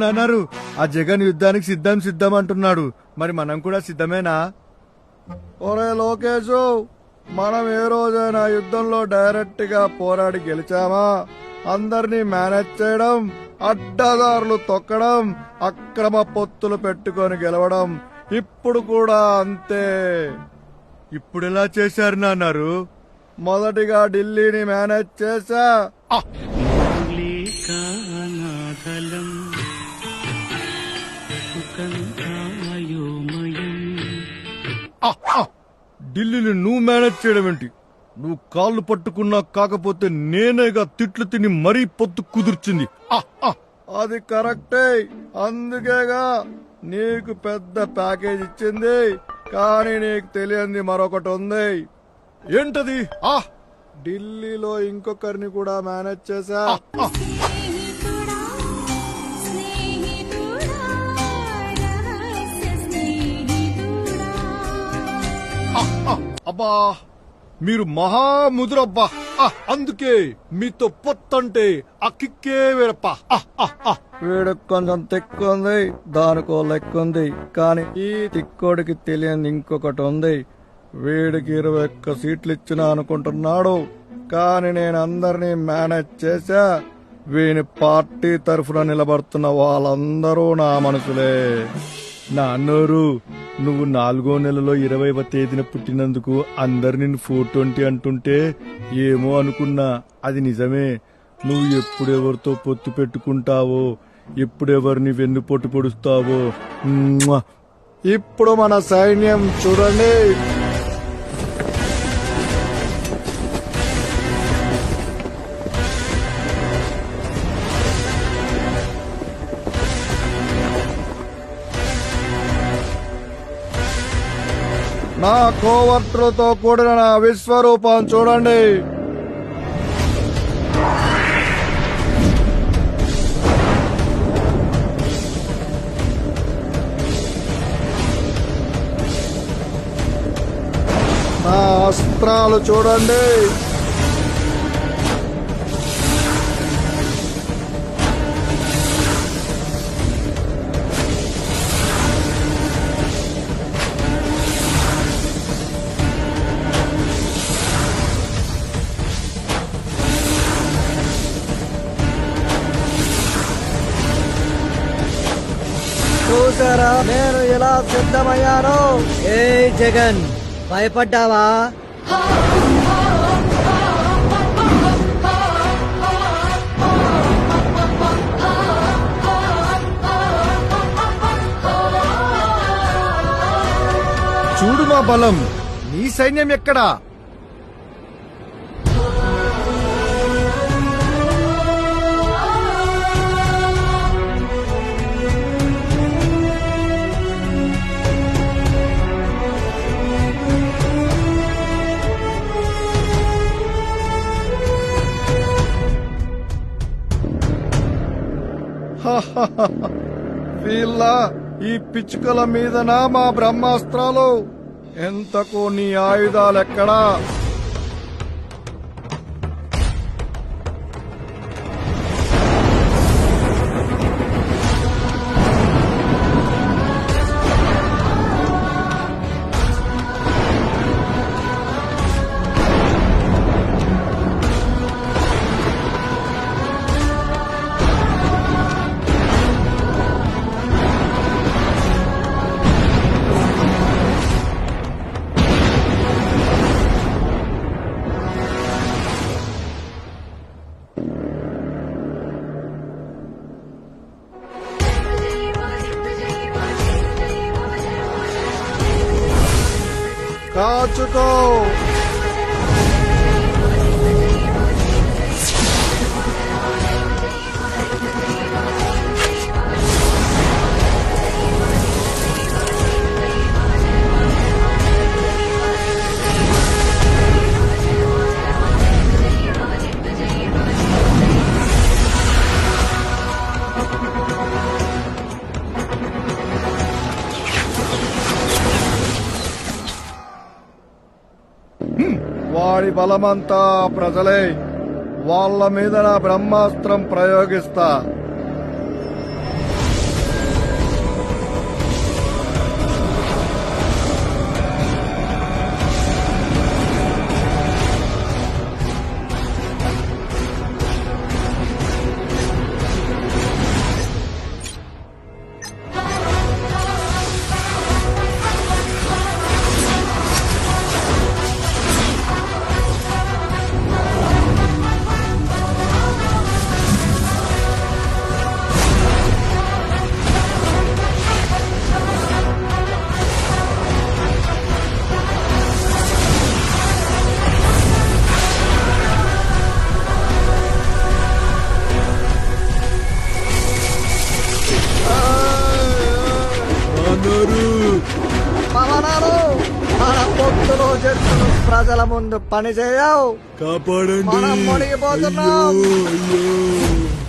నాన్నారు ఆ జగన్ యుద్ధానికి సిద్ధం అంటున్నాడు. మరి మనం కూడా సిద్ధమేనా? ఒరే లోకేషు, మనం ఏ రోజైనా యుద్ధంలో డైరెక్ట్ గా పోరాడి గెలిచామా? అందరినీ మేనేజ్ చేయడం, అడ్డదారులు తొక్కడం, అక్రమ పొత్తులు పెట్టుకొని గెలవడం ఇప్పుడు కూడా అంతే. ఇప్పుడు ఎలా చేశారు నాన్నారు? మొదటిగా ఢిల్లీని మేనేజ్ చేశా. ఢిల్లీని నువ్వు మేనేజ్ చేయడం ఏంటి? నువ్వు కాళ్ళు పట్టుకున్నా కాకపోతే నేనేగా తిట్లు తిని మరీ పొత్తు కుదుర్చింది. అది కరెక్టే, అందుకేగా నీకు పెద్ద ప్యాకేజ్ ఇచ్చింది. కానీ నీకు తెలియంది మరొకటి ఉంది. ఏంటది? ఢిల్లీలో ఇంకొకరిని కూడా మేనేజ్ చేశా. అబ్బా, మీరు మహాముదురబ్బా. అందుకే మీతో పొత్తంటే ఆ కిక్కే వేరప్ప. వీడికి కొంచెం తిక్కుంది, దానికో లెక్కుంది. కానీ ఈ తిక్కోడికి తెలియని ఇంకొకటి ఉంది. వీడికి 21 సీట్లు ఇచ్చినా అనుకుంటున్నాడు. కానీ నేను అందరినీ మేనేజ్ చేశా. వీని పార్టీ తరఫున నిలబడుతున్న వాళ్ళందరూ నా మనుషులే. నా అన్నోరు, నువ్వు 4వ నెలలో 20వ తేదీన పుట్టినందుకు అందరు నిన్ను 420 అంటుంటే ఏమో అనుకున్నా. అది నిజమే. నువ్వు ఎప్పుడెవరితో పొత్తు పెట్టుకుంటావో, ఎప్పుడెవరిని వెన్నుపోటు పొడుస్తావో. ఇప్పుడు మన సైన్యం చూడండి. నా కోవర్టులతో కూడిన నా విశ్వరూపం చూడండి. నా అస్త్రాలు చూడండి. చూసారా నేను ఎలా సిద్ధమయ్యాను? ఏ జగన్, భయపడ్డావా? చూడు మా బలం. నీ సైన్యం ఎక్కడా? వీళ్ళ ఈ పిచ్చుకల మీదనా మా బ్రహ్మాస్త్రాలు? ఎంతకు నీ ఆయుధాలెక్కడా? కాచుకో. వాడి బలమంతా ప్రజలే. వాళ్ళ మీద నా బ్రహ్మాస్త్రం ప్రయోగిస్తా. పవనాలు మన పొత్తులు చెట్టులు ప్రజల ముందు పని చేయవు. కాపాడండి. మనం మునిగిపోతున్నాం. అయ్యో.